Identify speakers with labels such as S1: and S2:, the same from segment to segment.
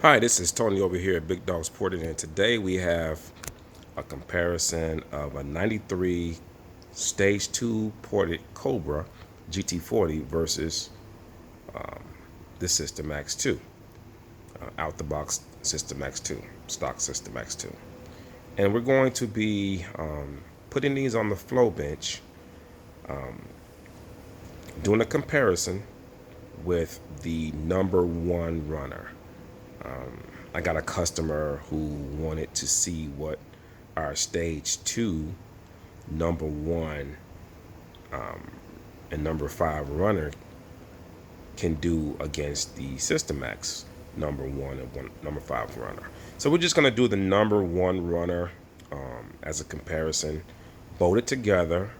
S1: Hi, this is Tony over here at Bigdogs Ported, and today we have a comparison of a 93 Stage 2 ported Cobra GT40 versus the Systemax 2, out the box Systemax 2, stock Systemax 2. And we're going to be putting these on the flow bench, doing a comparison with the #1 runner. I got a customer who wanted to see what our Stage 2 #1 and #5 runner can do against the Systemax #1 and #5 runner. So we're just going to do the #1 runner as a comparison, bolt it together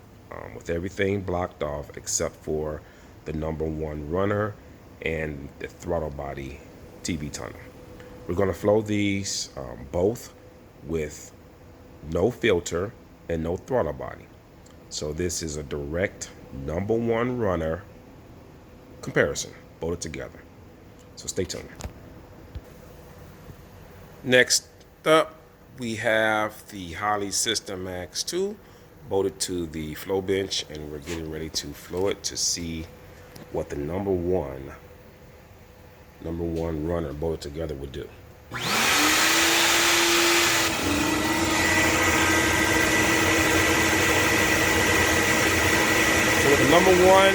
S1: with everything blocked off except for the #1 runner and the throttle body TV tunnel. We're going to flow these both with no filter and no throttle body. So this is a direct #1 runner comparison, bolted together. So stay tuned. Next up, we have the Holley Systemax 2 bolted to the flow bench, and we're getting ready to flow it to see what the #1 runner bolted together would do. So with the #1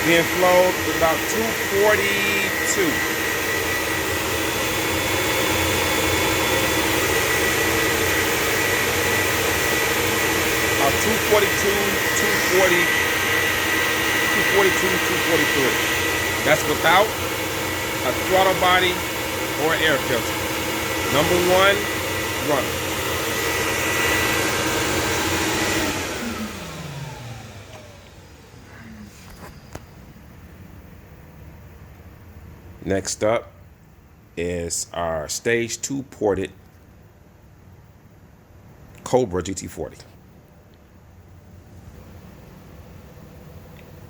S1: being flowed, about 242. About 242, 240, 242, 243. That's without a throttle body or air filter. #1 runner. Next up is our Stage 2 ported Cobra GT40.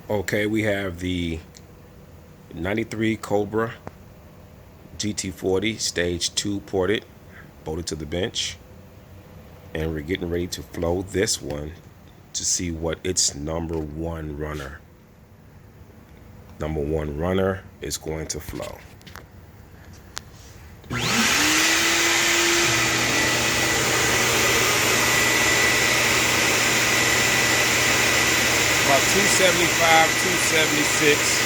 S1: Okay, we have the 93 Cobra GT40 Stage 2 ported, bolted to the bench, and we're getting ready to flow this one to see what its #1 runner is going to flow. About 275, 276.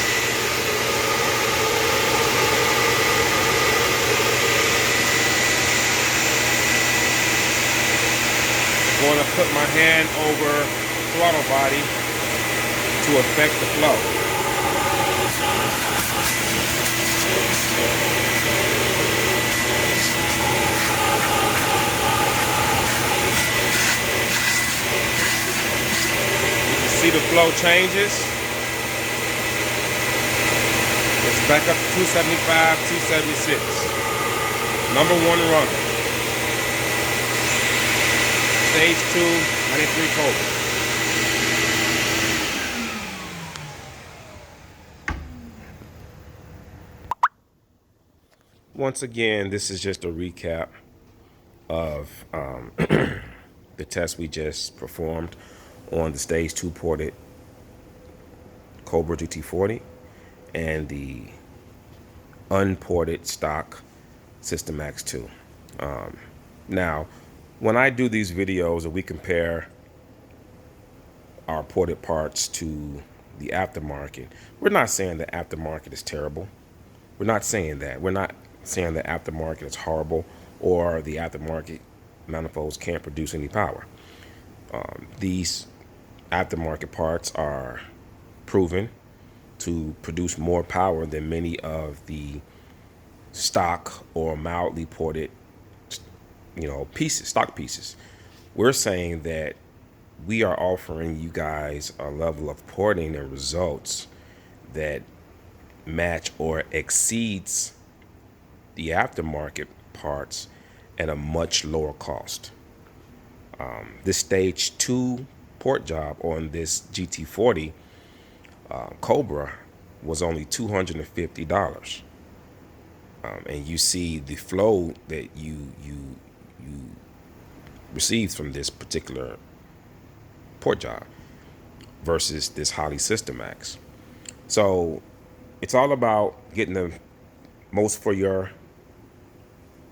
S1: Going to put my hand over throttle body to affect the flow. See the flow changes. It's back up to 275, 276. #1 runner. Stage 2, 93 Cobra. Once again, this is just a recap of the test we just performed on the Stage 2 ported Cobra GT40 and the unported stock Systemax 2. Now, when I do these videos and we compare our ported parts to the aftermarket, we're not saying the aftermarket is terrible. We're not saying that. We're not saying the aftermarket is horrible or the aftermarket manifolds can't produce any power. These aftermarket parts are proven to produce more power than many of the stock or mildly ported, stock pieces. We're saying that we are offering you guys a level of porting and results that match or exceeds the aftermarket parts at a much lower cost. This Stage 2 port job on this GT40 Cobra was only $250. and you see the flow that you received from this particular port job versus this Holley Systemax. So it's all about getting the most for your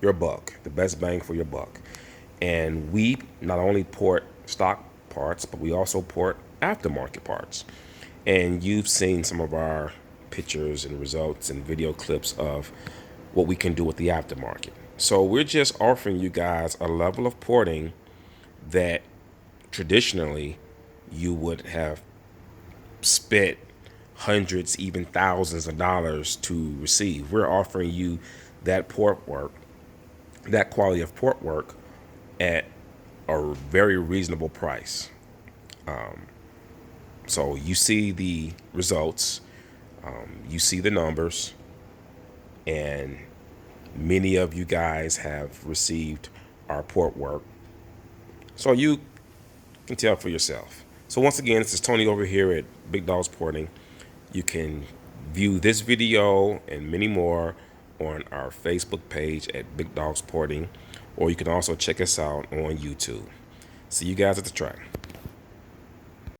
S1: buck, the best bang for your buck. And we not only port stock parts, but we also port aftermarket parts. And you've seen some of our pictures and results and video clips of what we can do with the aftermarket. So we're just offering you guys a level of porting that traditionally you would have spent hundreds, even thousands of dollars to receive. We're offering you that port work, that quality of port work at a very reasonable price. So you see the results, you see the numbers, and many of you guys have received our port work. So you can tell for yourself. So once again, this is Tony over here at Big Dogs Porting. You can view this video and many more on our Facebook page at Big Dogs Porting, or you can also check us out on YouTube. See you guys at the track.